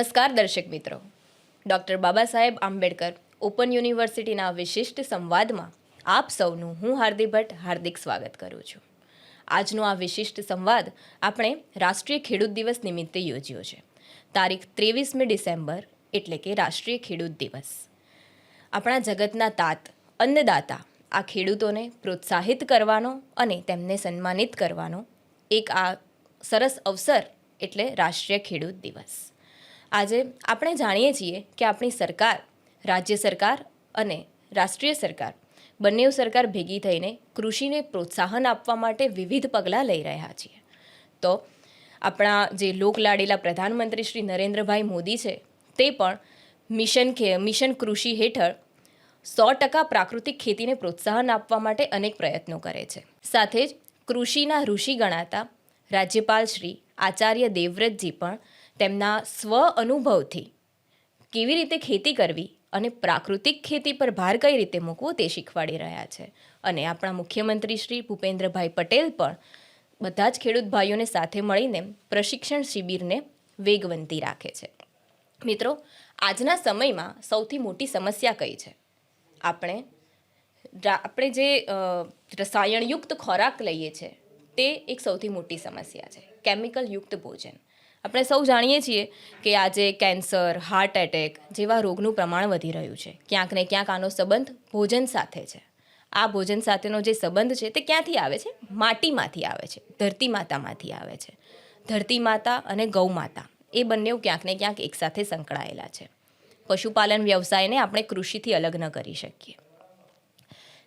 નમસ્કાર દર્શક મિત્રો, ડૉક્ટર બાબા સાહેબ આંબેડકર ઓપન યુનિવર્સિટીના વિશિષ્ટ સંવાદમાં આપ સૌનું હું હાર્દિક ભટ્ટ હાર્દિક સ્વાગત કરું છું. આજનો આ વિશિષ્ટ સંવાદ આપણે રાષ્ટ્રીય ખેડૂત દિવસ નિમિત્તે યોજ્યો છે. તારીખ 23મી ડિસેમ્બર એટલે કે રાષ્ટ્રીય ખેડૂત દિવસ. આપણા જગતના તાત અન્નદાતા આ ખેડૂતોને પ્રોત્સાહિત કરવાનો અને તેમને સન્માનિત કરવાનો એક આ સરસ અવસર એટલે રાષ્ટ્રીય ખેડૂત દિવસ. આજે આપણે જાણીએ છીએ કે આપણી સરકાર, રાજ્ય સરકાર અને રાષ્ટ્રીય સરકાર બંને સરકાર ભેગી થઈને કૃષિને પ્રોત્સાહન આપવા માટે વિવિધ પગલાં લઈ રહ્યા છીએ. તો આપણા જે લોકલાડીલા પ્રધાનમંત્રી શ્રી નરેન્દ્રભાઈ મોદી છે તે પણ મિશન કૃષિ હેઠળ 100% પ્રાકૃતિક ખેતીને પ્રોત્સાહન આપવા માટે અનેક પ્રયત્નો કરે છે. સાથે જ કૃષિના ઋષિ ગણાતા રાજ્યપાલ શ્રી આચાર્ય દેવવ્રતજી પણ તેમના સ્વ અનુભવથી કેવી રીતે ખેતી કરવી અને પ્રાકૃતિક ખેતી પર ભાર કઈ રીતે મૂકવો તે શીખવાડી રહ્યા છે. અને આપણા મુખ્યમંત્રી શ્રી ભૂપેન્દ્રભાઈ પટેલ પણ બધા જ ખેડૂત ભાઈઓને સાથે મળીને પ્રશિક્ષણ શિબિરને વેગવંતી રાખે છે. મિત્રો, આજના સમયમાં સૌથી મોટી સમસ્યા કઈ છે? આપણે જે રસાયણયુક્ત ખોરાક લઈએ છીએ તે એક સૌથી મોટી સમસ્યા છે. કેમિકલયુક્ત ભોજન. આપણે સૌ જાણીએ છીએ કે આજે કેન્સર, હાર્ટ એટેક જેવા રોગનું પ્રમાણ વધી રહ્યું છે. ક્યાંક ને ક્યાંક આનો સંબંધ ભોજન સાથે છે. આ ભોજન સાથેનો જે સંબંધ છે તે ક્યાંથી આવે છે? માટીમાંથી આવે છે, ધરતી માતામાંથી આવે છે. ધરતી માતા અને ગૌ માતા એ બંને ક્યાંક ને ક્યાંક એકસાથે સંકળાયેલા છે. પશુપાલન વ્યવસાયને આપણે કૃષિથી અલગ ન કરી શકીએ.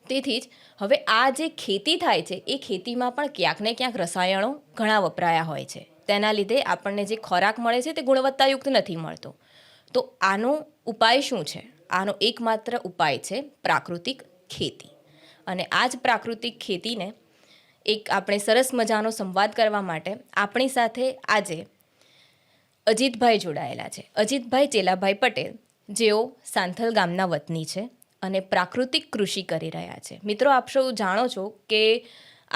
તેથી જ હવે આ જે ખેતી થાય છે એ ખેતીમાં પણ ક્યાંક ને ક્યાંક રસાયણો ઘણા વપરાયા હોય છે. તેના લીધે આપણને જે ખોરાક મળે છે તે ગુણવત્તાયુક્ત નથી મળતો. તો આનો ઉપાય શું છે? આનો એકમાત્ર ઉપાય છે પ્રાકૃતિક ખેતી. અને આ જ પ્રાકૃતિક ખેતીને એક આપણે સરસ મજાનો સંવાદ કરવા માટે આપણી સાથે આજે અજીતભાઈ જોડાયેલા છે. અજીતભાઈ ચેલાભાઈ પટેલ, જેઓ સાંથલ ગામના વતની છે અને પ્રાકૃતિક કૃષિ કરી રહ્યા છે. મિત્રો, આપ સૌ જાણો છો કે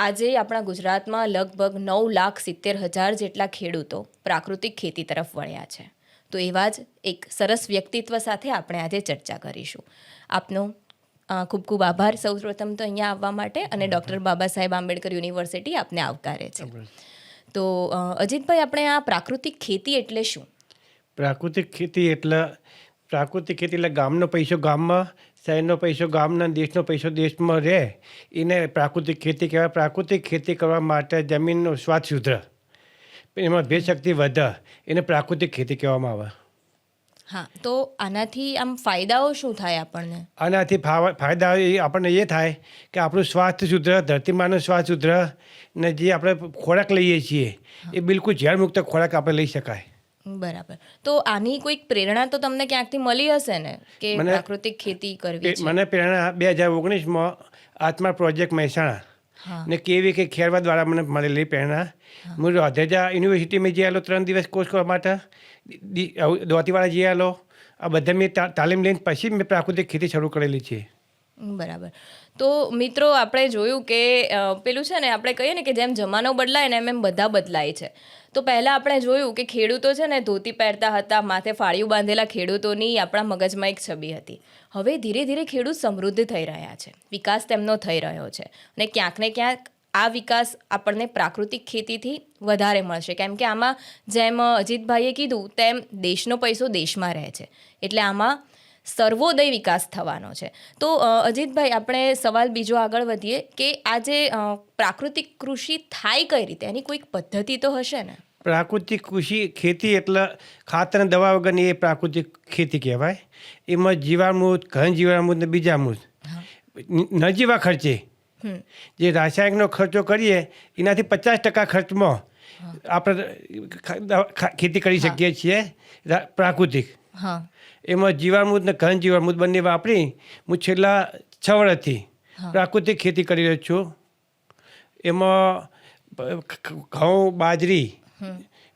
આજે આપણા ગુજરાતમાં લગભગ 9,70,000 જેટલા ખેડૂતો પ્રાકૃતિક ખેતી તરફ વળ્યા છે. તો એવા જ એક સરસ વ્યક્તિત્વ સાથે આપણે આજે ચર્ચા કરીશું. આપનો ખૂબ ખૂબ આભાર સૌપ્રથમ તો અહીંયા આવવા માટે, અને ડૉક્ટર બાબા સાહેબ આંબેડકર યુનિવર્સિટી આપને આવકારે છે. તો અજીતભાઈ, આપણે આ પ્રાકૃતિક ખેતી એટલે શું? પ્રાકૃતિક ખેતી એટલે ગામનો પૈસો ગામમાં, શહેરનો પૈસો ગામના, દેશનો પૈસો દેશમાં રહે એને પ્રાકૃતિક ખેતી કહેવાય. પ્રાકૃતિક ખેતી કરવા માટે જમીનનો સ્વાદ સુધરે, એમાં ભેજ શક્તિ વધે, એને પ્રાકૃતિક ખેતી કહેવામાં આવે. હા, તો આનાથી આમ ફાયદાઓ શું થાય આપણને? આનાથી ફાયદા આપણને એ થાય કે આપણું સ્વાસ્થ્ય સુધરે, ધરતીમાનું સ્વાસ્થ્ય સુધરે, ને જે આપણે ખોરાક લઈએ છીએ એ બિલકુલ ઝેરમુક્ત ખોરાક આપણે લઈ શકાય. બરાબર. તો આની કોઈક પ્રેરણા તો તમને ક્યાંકથી મળી હશે ને કે પ્રાકૃતિક ખેતી કરવી છે? મને પ્રેરણા 2019માં આત્મા પ્રોજેક્ટ મહેસાણા ને કેવી કે ખેરવા દ્વારા મને મળેલી પ્રેરણા. હું રાધેજા યુનિવર્સિટીમાં જયેલો 3 દિવસ કોર્સ કરવા માટે, દોતીવાડા જયેલો. આ બધા મેં તાલીમ લઈને પછી મેં પ્રાકૃતિક ખેતી શરૂ કરેલી છે. બરાબર. તો મિત્રો, આપણે જોયું કે પેલું છે ને, આપણે કહીએ ને કે જેમ જમાનો બદલાય ને એમ બધા બદલાય છે. તો પહેલાં આપણે જોયું કે ખેડૂતો છે ને ધોતી પહેરતા હતા, માથે ફાળિયું બાંધેલા ખેડૂતોની આપણા મગજમાં એક છબી હતી. હવે ધીરે ધીરે ખેડૂત સમૃદ્ધ થઈ રહ્યા છે, વિકાસ તેમનો થઈ રહ્યો છે. અને ક્યાંક ને ક્યાંક આ વિકાસ આપણને પ્રાકૃતિક ખેતીથી વધારે મળશે, કેમ કે આમાં જેમ અજીતભાઈએ કીધું તેમ દેશનો પૈસો દેશમાં રહે છે, એટલે આમાં સર્વોદય વિકાસ થવાનો છે. તો અજીતભાઈ, આપણે સવાલ બીજો આગળ વધીએ કે આ જે પ્રાકૃતિક કૃષિ થાય કઈ રીતે? એની કોઈક પદ્ધતિ તો હશે ને? પ્રાકૃતિક કૃષિ ખેતી એટલે ખાતર અને દવા વગરની એ પ્રાકૃતિક ખેતી કહેવાય. એમાં જીવામૃત, ઘન જીવામૃત ને બીજામૃત નજીવા ખર્ચે, જે રાસાયણિકનો ખર્ચો કરીએ એનાથી 50% ખર્ચમાં આપણે ખેતી કરી શકીએ છીએ પ્રાકૃતિક. એમાં જીવામૃત ને ઘન જીવામૃત બંને વાપરી હું છેલ્લા 6 વર્ષથી પ્રાકૃતિક ખેતી કરી રહ્યો છું. એમાં ઘઉં, બાજરી,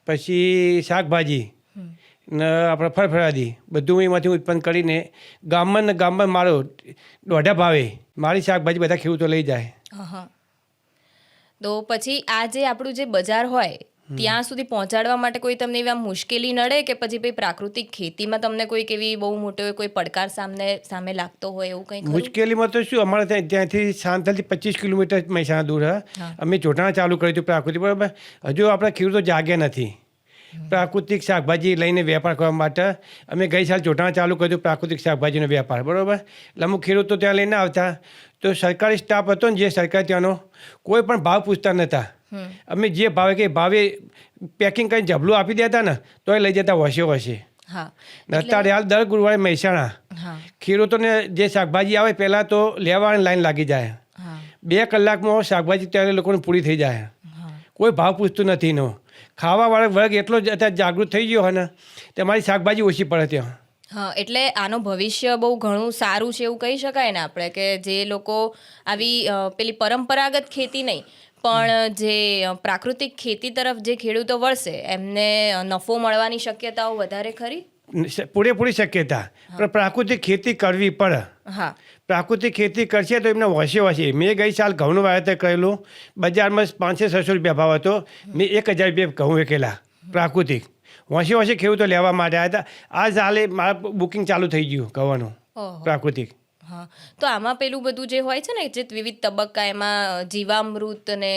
પછી શાકભાજી ને આપણે ફળફળાદી બધું એમાંથી ઉત્પન્ન કરીને ગામમાં મારો 1.5 ભાવે મારી શાકભાજી બધા ખેડૂતો લઈ જાય. તો પછી આ જે આપણું જે બજાર હોય ત્યાં સુધી પહોંચાડવા માટે કોઈ તમને એવી આમ મુશ્કેલી નડે કે પછી ભાઈ પ્રાકૃતિક ખેતીમાં તમને કોઈક એવી બહુ મોટો કોઈ પડકાર સામે લાગતો હોય એવું કંઈ ખરું? મુશ્કેલીમાં તો શું, અમારે ત્યાંથી સાંતલથી 25 કિલોમીટર મહેસાણા દૂર અમે જોટાણા ચાલુ કર્યું હતું પ્રાકૃતિક, બરાબર. હજુ આપણા ખેડૂતો જાગ્યા નથી પ્રાકૃતિક શાકભાજી લઈને વેપાર કરવા માટે. અમે ગઈ સાલ જોટાણા ચાલુ કર્યું હતું પ્રાકૃતિક શાકભાજીનો વેપાર, બરાબર. એટલે અમુક ખેડૂતો ત્યાં લઈને આવતા, તો સરકારી સ્ટાફ હતો ને જે સરકાર ત્યાંનો, કોઈ પણ ભાવ પૂછતા નહોતા. અમે જે ભાવે કે ભાવે પેકિંગ કરીને જબલું આપી દેતા ને તો એ લઈ જતા વસે. અત્યારે હાલ દર ગુરુવારે મહેસાણા ખેડૂતોને જે શાકભાજી આવે પહેલાં તો લેવાની લાઈન લાગી જાય. 2 કલાકમાં શાકભાજી ત્યારે લોકોને પૂરી થઈ જાય. કોઈ ભાવ પૂછતું નથી એનો. ખાવાવાળો વર્ગ એટલો જ અત્યારે જાગૃત થઈ ગયો હોય ને, તમારી શાકભાજી ઓછી પડે ત્યાં. હા, એટલે આનો ભવિષ્ય બહુ ઘણું સારું છે એવું કહી શકાય ને આપણે, કે જે લોકો આવી પેલી પરંપરાગત ખેતી નહીં પણ જે પ્રાકૃતિક ખેતી તરફ જે ખેડૂતો વળશે એમને નફો મળવાની શક્યતાઓ વધારે ખરી? પૂરેપૂરી શક્યતા, પણ પ્રાકૃતિક ખેતી કરવી પડે. હા, પ્રાકૃતિક ખેતી કરશે તો એમને વસે. મેં ગઈ સાલ ઘઉંનું વાવેતર કરેલું, બજારમાં 500-600 રૂપિયા ભાવ હતો. મેં 1000 રૂપિયા ઘઉં વેકેલા પ્રાકૃતિક. વસે ખેડૂતો લેવા માટે આવ્યા હતા. આ સાલે મારા બુકિંગ ચાલુ થઈ ગયું ઘઉંનું પ્રાકૃતિક. હા, તો આમાં પેલું બધું જે હોય છે ને, જે વિવિધ તબક્કા, એમાં જીવામૃત ને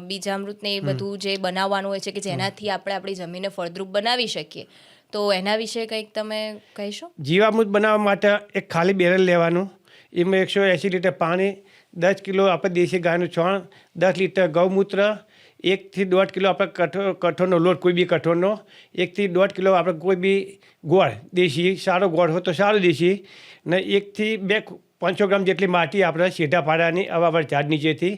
બીજામૃત ને એ બધું જે બનાવવાનું હોય છે કે જેનાથી આપણે આપણી જમીનને ફળદ્રુપ બનાવી શકીએ, તો એના વિશે કંઈક તમે કહીશો? જીવામૃત બનાવવા માટે એક ખાલી બેરલ લેવાનું, એમાં 180 લીટર પાણી, 10 કિલો આપણે દેશી ગાયનું છાણ, 10 લીટર ગૌમૂત્ર, 1 થી 1.5 કિલો આપણે કઠોળનો લોટ, કોઈ બી કઠોળનો, 1 થી 1.5 કિલો આપણે કોઈ બી ગોળ, દેશી સારો ગોળ હોય તો સારું દેશી, ને 1 થી 500 ગ્રામ જેટલી માટી આપણે શેઢા પાડાની અવાવર ઝાડ નીચેથી.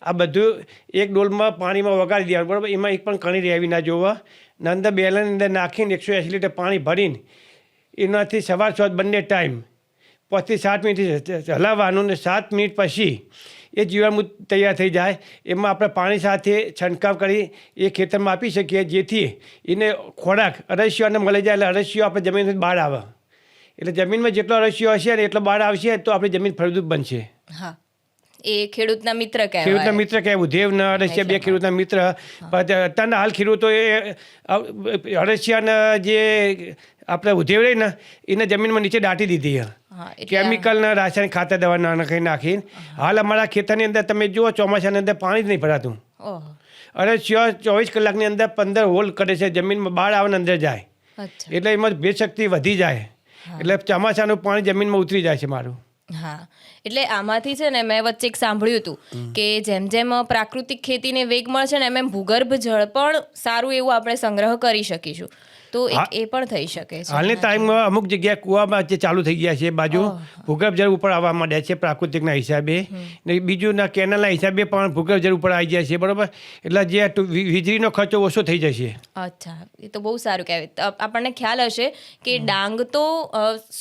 આ બધું એક ડોલમાં પાણીમાં વગાડી દેવાનું, બરાબર. એમાં એક પણ કણી રહેવી ના જોવા. ને અંદર બેલની અંદર નાખીને 180 લીટર પાણી ભરીને એનાથી સવાર સાંજ બંને ટાઈમ 5 થી 7 મિનિટ હલાવવાનું, ને 7 મિનિટ પછી એ જીવામૃત તૈયાર થઈ જાય. એમાં આપણે પાણી સાથે છંટકાવ કરી એ ખેતરમાં આપી શકીએ, જેથી એને ખોરાક અરસ્યોને મળી જાય. એટલે અરસ્યો આપણે જમીનથી બહાર આવે, એટલે જમીનમાં જેટલો અરસ્યો હશે ને એટલો બહાર આવશે તો આપણી જમીન ફળદ્રુપ બનશે. હા, એ ખેડૂતના મિત્ર કહેવાય. ખેડૂતના મિત્ર કહેવું. દેવના અરસિયા 2 ખેડૂતના મિત્ર. અત્યારના હાલ ખેડૂતો એ અરસિયાના જે આપણે ઉધેવ રહી ને એને જમીનમાં નીચે દાટી દીધી. કેમિકલના રાસાયણિક ખાતર દવા નાખીને હાલ અમારા ખેતરની અંદર તમે જુઓ, ચોમાસાની અંદર પાણી જ નહીં ભરાતું. અરસિયા 24 કલાકની અંદર 15 હોલ કરે છે, જમીનમાં બહાર આવે ને અંદર જાય. એટલે એમાં ભેજ શક્તિ વધી જાય, એટલે ચોમાસાનું પાણી જમીનમાં ઉતરી જાય છે મારું. હા, એટલે આમાંથી છે ને મેં વચ્ચે એક સાંભળ્યું હતું કે જેમ જેમ પ્રાકૃતિક ખેતીને વેગ મળશે ને એમ ભૂગર્ભ જળ પણ સારું એવું આપણે સંગ્રહ કરી શકીશું, તો એ પણ થઈ શકે છે. હાલની ટાઈમમાં અમુક જગ્યાએ કૂવામાં જે ચાલુ થઈ ગયા છે બાજુ ભૂગર્ભ જળ ઉપર આવવા માંડ્યા છે પ્રાકૃતિકના હિસાબે, ને બીજું ના કેનાલના હિસાબે પણ ભૂગર્ભ જળ ઉપર આવી જાય છે, બરાબર. એટલે જે વીજળીનો ખર્ચો ઓછો થઈ જશે. અચ્છા, એ તો બહુ સારું કહેવાય. આપણને ખ્યાલ હશે કે ડાંગ તો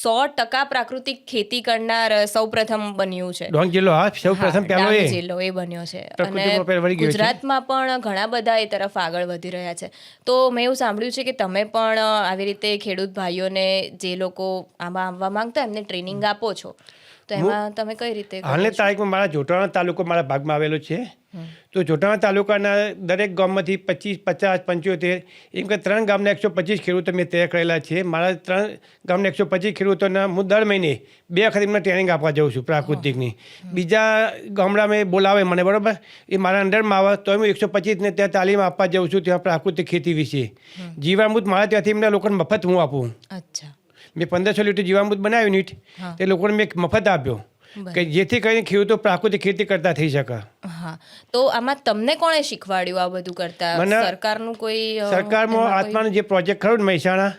100% પ્રાકૃતિક ખેતી કરનાર સૌપ્રથમ બન્યું છે. ડાંગ જિલ્લો સૌપ્રથમ પહેલો જિલ્લો એ બન્યો છે, અને ગુજરાતમાં પણ ઘણા બધા એ તરફ આગળ વધી રહ્યા છે. તો મેં એવું સાંભળ્યું છે કે તમે પણ આવી રીતે ખેડૂત ભાઈઓને જે લોકો આમાં આવવા માંગતા એમને ટ્રેનિંગ આપો છો, તો એમાં તમે કઈ રીતે? હાલની તારીખમાં મારા જોટાણા તાલુકો મારા ભાગમાં આવેલો છે. તો જોટાણા તાલુકાના દરેક ગામમાંથી 25, 50, 75 એમ કે 3 ગામના 125 ખેડૂતો મેં તૈયાર કરેલા છે. મારા 3 ગામના 125 ખેડૂતોના હું દર મહિને 2 વખત એમને ટ્રેનિંગ આપવા જાઉં છું પ્રાકૃતિકની. બીજા ગામડામાં બોલાવે મને, બરાબર, એ મારા અંડરમાં આવે તો હું 125ને ત્યાં તાલીમ આપવા જાઉં છું, ત્યાં પ્રાકૃતિક ખેતી વિશે. જીવામૃત મારા ત્યાંથી એમના લોકોને મફત હું આપું. અચ્છા, મેં 1500 લીટર જીવામૃત બનાવ્યું નીટ, તે લોકોને મેં મફત આપ્યો કે જેથી કરીને ખેડૂતો પ્રાકૃતિક ખેતી કરતા થઈ શકે. હા, તો આમાં તમને કોણે શીખવાડ્યું આ બધું કરતા? સરકારનું કોઈ? સરકારમાં આત્માનો જે પ્રોજેક્ટ ખરો ને મહેસાણા,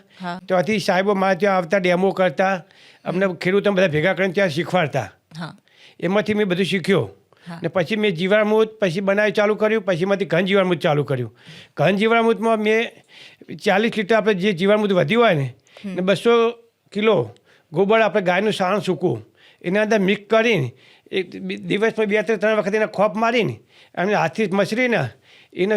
ત્યાંથી સાહેબો મારા ત્યાં આવતા, ડેમો કરતા, અમને ખેડૂતો બધા ભેગા કરીને ત્યાં શીખવાડતા. એમાંથી મેં બધું શીખ્યો, ને પછી મેં જીવામૃત પછી બનાવી ચાલુ કર્યું. પછી એમાંથી ઘન જીવામૃત ચાલુ કર્યું. ઘન જીવામૃતમાં મેં 40 લીટર આપણે જે જીવામૃત વધ્યું હોય ને 200 કિલો ગોબર આપણે ગાયનું સાણ સૂકવું એના અંદર મિક્સ કરીને દિવસમાં 2 થી 3 વખત એને ખોપ મારીને એમને હાથથી મસરીને એને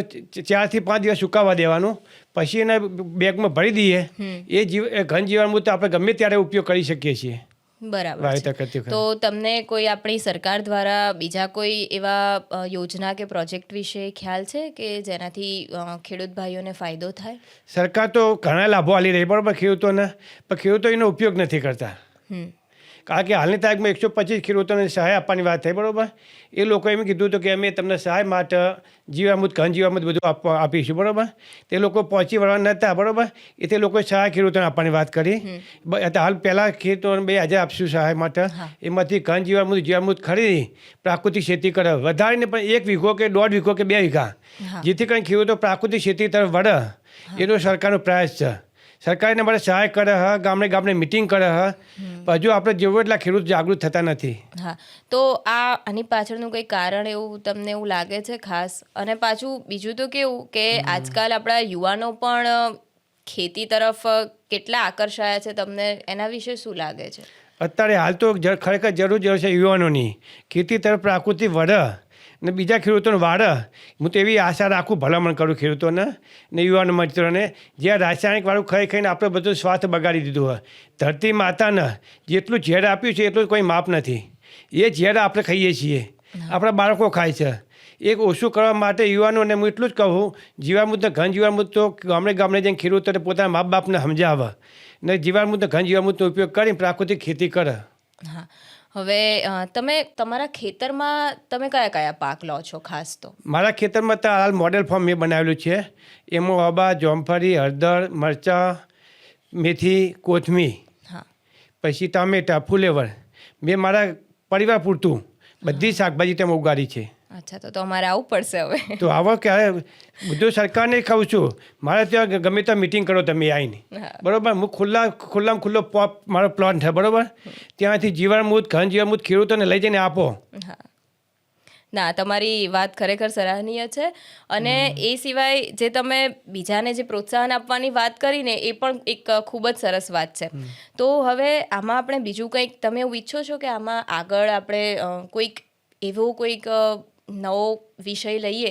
4 થી 5 દિવસ સુકાવવા દેવાનું. પછી એને બેગમાં ભરી દઈએ. એ ઘન જીવામૃત આપણે ગમે ત્યારે ઉપયોગ કરી શકીએ છીએ. બરાબર વાવેતર છે. કરતી વખતે. તો તમને કોઈ આપણી સરકાર દ્વારા બીજા કોઈ એવા યોજના કે પ્રોજેક્ટ વિશે ખ્યાલ છે કે જેનાથી ખેડૂત ભાઈઓને ફાયદો થાય? સરકાર તો ઘણા લાભો આપી રહી બરાબર ખેડૂતોને, પણ ખેડૂતો એનો ઉપયોગ નથી કરતા. હમ કારણ કે હાલની તારીખમાં 125 ખેડૂતોને સહાય આપવાની વાત થઈ બરાબર. એ લોકો એમ કીધું હતું કે અમે તમને સહાય માટે જીવામૃત ઘન જીવામૃત બધું આપીશું બરાબર. તે લોકો પહોંચી વળવા નહોતા બરાબર. એ તે લોકોએ સહાય ખેડૂતોને આપવાની વાત કરી. હાલ પહેલાં ખેડૂતોને 2000 આપશું સહાય માટે. એમાંથી ઘન જીવામૃત ખરીદી પ્રાકૃતિક ખેતી કરે, વધારીને પણ 1 વીઘો કે 1.5 વીઘો કે 2 વીઘા, જેથી કરીને ખેડૂતો પ્રાકૃતિક ખેતી તરફ વળે. એનો સરકારનો પ્રયાસ છે. સરકારને માટે સહાય કરે હ, ગામડે ગામડે મિટિંગ કરે હ, પણ હજુ આપણે જેવું એટલા ખેડૂત જાગૃત થતા નથી. હા, તો આની પાછળનું કંઈ કારણ એવું તમને એવું લાગે છે ખાસ? અને પાછું બીજું તો કેવું કે આજકાલ આપણા યુવાનો પણ ખેતી તરફ કેટલા આકર્ષાયા છે, તમને એના વિશે શું લાગે છે? અત્યારે હાલ તો ખરેખર જરૂર છે યુવાનોની ખેતી તરફ પ્રાકૃતિક વળે ને બીજા ખેડૂતોને વાળે. હું તો એવી આશા રાખું, ભલામણ કરું ખેડૂતોને ને યુવાનો મિત્રોને. જ્યાં રાસાયણિકવાળું ખાઈ ખાઈને આપણે બધું સ્વાસ્થ્ય બગાડી દીધું હોય. ધરતી માતાને જેટલું ઝેર આપ્યું છે એટલું કોઈ માપ નથી. એ ઝેર આપણે ખાઈએ છીએ, આપણા બાળકો ખાય છે. એક ઓછું કરવા માટે યુવાનોને હું એટલું જ કહું, જીવામૃત ને ઘન જીવામૃત તો ગામડે ગામડે જઈને ખેડૂતોને પોતાના મા બાપને સમજાવે ને જીવામૃત ને ઘન જીવામૃતનો ઉપયોગ કરીને પ્રાકૃતિક ખેતી કરે. હા, હવે તમે તમારા ખેતરમાં તમે કયા કયા પાક લો છો ખાસ? તો મારા ખેતરમાં તો હાલ મોડેલ ફાર્મ મેં બનાવેલું છે. એમાં આંબા, જોમફળી, હળદર, મરચાં, મેથી, કોથમીર, હા, પછી ટામેટાં, ફુલેવર, મેં મારા પરિવાર પૂરતું બધી શાકભાજી તેમાં ઉગાડી છે. અચ્છા, તો અમારે આવવું પડશે હવે. તો આવો ક્યારે બધું સરકારને કહું છું, મારે ત્યાં ગમે ત્યાં મિટિંગ કરો તમે આવીને હા. બરાબર. હું ખુલ્લામાં ખુલ્લો મારો પ્લોટ છે બરાબર. ત્યાંથી જીવામૃત ઘન જીવામૃત ખેડૂતોને લઈ જઈને આપો. હા, ના, તમારી વાત ખરેખર સરાહનીય છે. અને એ સિવાય જે તમે બીજાને જે પ્રોત્સાહન આપવાની વાત કરીને એ પણ એક ખૂબ જ સરસ વાત છે. તો હવે આમાં આપણે બીજું કંઈક તમે એવું ઈચ્છો છો કે આમાં આગળ આપણે કોઈક નવો વિષય લઈએ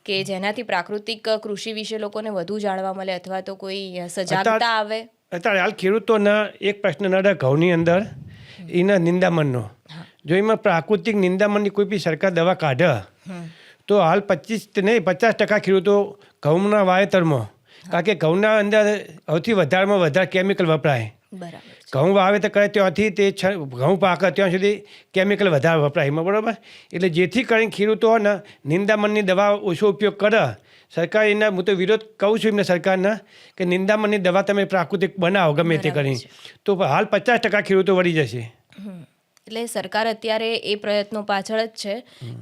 કે જેનાથી પ્રાકૃતિક કૃષિ વિશે લોકોને વધુ જાણવા મળે અથવા તો કોઈ સજાગતા આવે? અત્યારે હાલ ખેડૂતોને એક પ્રશ્ન નડે ઘઉંની અંદર, એના નિંદામણનો. જો એમાં પ્રાકૃતિક નિંદામણની કોઈ બી સરકાર દવા કાઢે તો હાલ 50% ખેડૂતો ઘઉંના વાવેતરમાં, કારણ કે ઘઉંના અંદર સૌથી વધારેમાં વધારે કેમિકલ વપરાય. બરાબર. ઘઉં વાવેતર કરે ત્યાંથી તે ઘઉં પાકે ત્યાં સુધી કેમિકલ વધારે વપરાય એમાં બરાબર. એટલે જેથી કરીને ખેડૂતો ને નિંદામણની દવા ઓછો ઉપયોગ કરે. સરકાર એના હું તો વિરોધ કહું છું એમને સરકારને કે નિંદામણની દવા તમે પ્રાકૃતિક બનાવો ગમે તે કરીને, તો હાલ 50% ખેડૂતો વળી જશે. એટલે સરકાર અત્યારે એ પ્રયત્નો પાછળ જ છે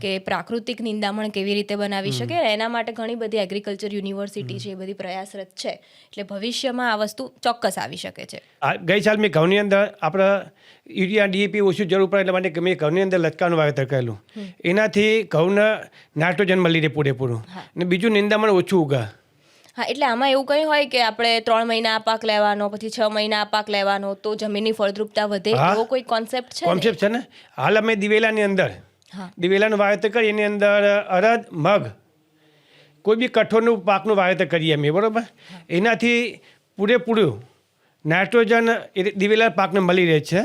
કે પ્રાકૃતિક નિંદામણ કેવી રીતે બનાવી શકે. એના માટે ઘણી બધી એગ્રીકલ્ચર યુનિવર્સિટી છે, એ બધી પ્રયાસરત છે. એટલે ભવિષ્યમાં આ વસ્તુ ચોક્કસ આવી શકે છે. ગઈ સાલ મેં ઘઉંની અંદર આપણે યુરિયા DAP ઓછું જરૂર પડે એટલે માટે મેં ઘઉંની અંદર લચકાનું વાવેતર કરેલું. એનાથી ઘઉંને નાઇટ્રોજન મળી રહે પૂરેપૂરું અને બીજું નિંદામણ ઓછું ઉગે. હા, એટલે આમાં એવું કંઈ હોય કે આપણે 3 મહિના આ પાક લેવાનો, પછી 6 મહિના આ પાક લેવાનો, તો જમીનની ફળદ્રુપતા વધે, એવો કોઈ કોન્સેપ્ટ છે? કોન્સેપ્ટ છે ને. હાલ અમે દિવેલાની અંદર દિવેલાનું વાવેતર કરી, એની અંદર અડદ, મગ, કોઈ બી કઠોળનું પાકનું વાવેતર કરીએ અમે બરાબર. એનાથી પૂરેપૂરું નાઇટ્રોજન દિવેલા પાકને મળી રહે છે.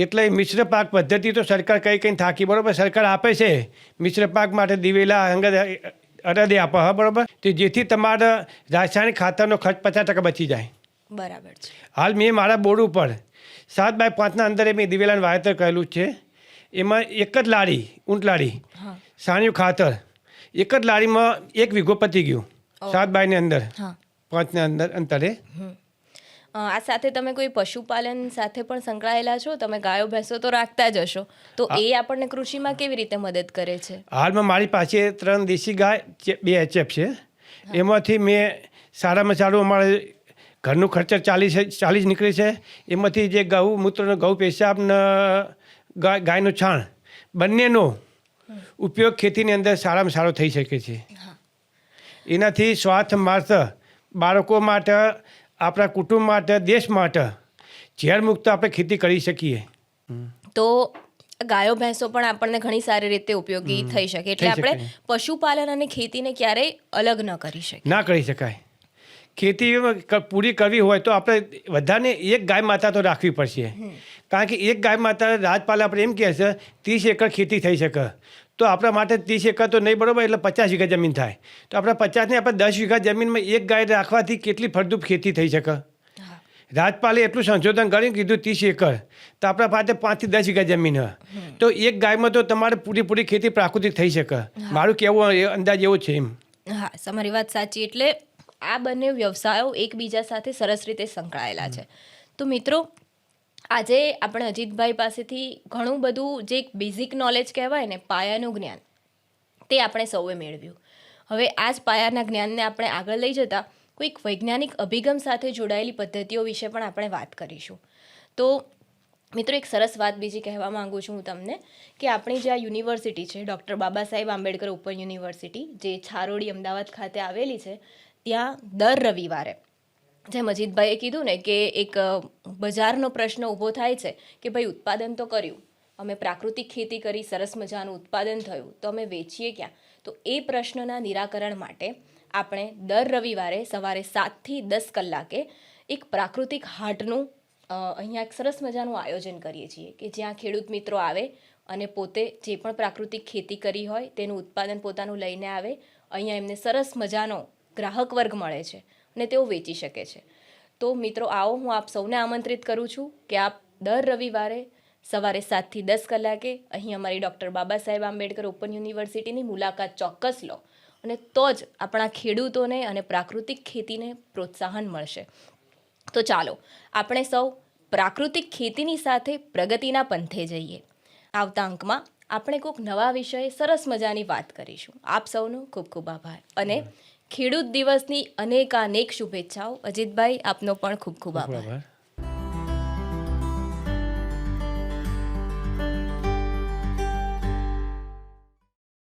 એટલે મિશ્ર પાક પદ્ધતિ તો સરકાર કંઈ થાકી બરાબર. સરકાર આપે છે મિશ્ર પાક માટે દિવેલા અંગત અડદે આપે હા બરાબર. તો જેથી તમારા રાસાયણિક ખાતરનો ખર્ચ 50% બચી જાય. બરાબર છે. હાલ મેં મારા બોર્ડ ઉપર 7x5 અંદરે મેં દિવેલાનું વાવેતર કરેલું છે. એમાં એક જ લારી ઊંટ લારી સાણિયું ખાતર, એક જ લારીમાં 1 વીઘો પતી ગયું 7x ની અંદર 5 અંદર અંતરે. આ સાથે તમે કોઈ પશુપાલન સાથે પણ સંકળાયેલા છો? તમે ગાયો ભેંસો તો રાખતા જ હશો, તો એ આપણને કૃષિમાં કેવી રીતે મદદ કરે છે? હાલમાં મારી પાસે 3 દેશી ગાય, 2 HF છે. એમાંથી મેં સારામાં સારું અમારે ઘરનું ખર્ચર 40 નીકળે છે. એમાંથી જે ગૌમૂત્રનો ગૌ પેશાબને ગાયનું છાણ બંનેનો ઉપયોગ ખેતીની અંદર સારામાં સારો થઈ શકે છે. એનાથી સ્વાસ્થ્ય માટે, બાળકો માટે, આપણા કુટુંબ માટે, દેશ માટે ઝેર મુક્ત આપણે ખેતી કરી શકીએ. તો ગાયો ભેંસો પણ આપણને ઘણી સારી રીતે ઉપયોગી થઈ શકે. એટલે આપણે પશુપાલન અને ખેતીને ક્યારેય અલગ ન કરી શકીએ. ના કરી શકાય. ખેતી પૂરી કરવી હોય તો આપણે બધાને એક ગાય માતા તો રાખવી પડશે. કારણ કે એક ગાયમાં અત્યારે રાજપાલ આપણે એમ કહે છે 30 એકર ખેતી થઈ શકે, તો આપણા માટે 30 એકર તો નહીં બરોબર, એટલે 50 વીઘા જમીન થાય. તો આપણા 50 ને આપણે 10 વીઘા જમીનમાં એક ગાય રાખવાથી કેટલી ફળદ્રુપ ખેતી થઈ શકે. રાજપાલે એટલું સંશોધન કર્યું, કીધું 30 એકર, તો આપણા પાસે 5 થી 10 વીઘા જમીન હોય, તો એક ગાયમાં તો તમારે પૂરી ખેતી પ્રાકૃતિક થઈ શકે. મારું કહેવું અંદાજ એવો છે એમ. હા, તમારી વાત સાચી. એટલે આ બંને વ્યવસાયો એકબીજા સાથે સરસ રીતે સંકળાયેલા છે. તો મિત્રો, આજે આપણે અજીતભાઈ પાસેથી ઘણું બધું જે એક બેઝિક નોલેજ કહેવાય ને, પાયાનું જ્ઞાન, તે આપણે સૌએ મેળવ્યું. હવે આ જ પાયાના જ્ઞાનને આપણે આગળ લઈ જતા કોઈક વૈજ્ઞાનિક અભિગમ સાથે જોડાયેલી પદ્ધતિઓ વિશે પણ આપણે વાત કરીશું. તો મિત્રો, એક સરસ વાત બીજી કહેવા માંગુ છું હું તમને, કે આપણી જે આ યુનિવર્સિટી છે, doctor Baba Saheb Ambedkar open university, જે છારોડી અમદાવાદ ખાતે આવેલી છે, ત્યાં દર રવિવારે, જેમ અજીતભાઈએ કીધું ને કે એક બજારનો પ્રશ્ન ઊભો થાય છે કે ભાઈ ઉત્પાદન તો કર્યું, અમે પ્રાકૃતિક ખેતી કરી, સરસ મજાનું ઉત્પાદન થયું, તો અમે વેચીએ ક્યાં? તો એ પ્રશ્નના નિરાકરણ માટે આપણે દર રવિવારે સવારે 7 થી 10 કલાકે એક પ્રાકૃતિક હાટનું અહીંયા એક સરસ મજાનું આયોજન કરીએ છીએ, કે જ્યાં ખેડૂત મિત્રો આવે અને પોતે જે પણ પ્રાકૃતિક ખેતી કરી હોય તેનું ઉત્પાદન પોતાનું લઈને આવે. અહીંયા એમને સરસ મજાનો ગ્રાહક વર્ગ મળે છે અને તેઓ વેચી શકે છે. તો મિત્રો, આવો, હું આપ સૌને આમંત્રિત કરું છું કે આપ દર રવિવારે સવારે 7 થી 10 કલાકે અહીં અમારી ડૉક્ટર બાબા સાહેબ આંબેડકર ઓપન યુનિવર્સિટીની મુલાકાત ચોક્કસ લો, અને તો જ આપણા ખેડૂતોને અને પ્રાકૃતિક ખેતીને પ્રોત્સાહન મળશે. તો ચાલો આપણે સૌ પ્રાકૃતિક ખેતીની સાથે પ્રગતિના પંથે જઈએ. આવતા અંકમાં આપણે કોઈક નવા વિષયે સરસ મજાની વાત કરીશું. આપ સૌનો ખૂબ ખૂબ આભાર, અને ખેડૂત દિવસની અનેકાનેક શુભેચ્છાઓ. અજીતભાઈ, આપનો પણ ખૂબ ખૂબ આભાર.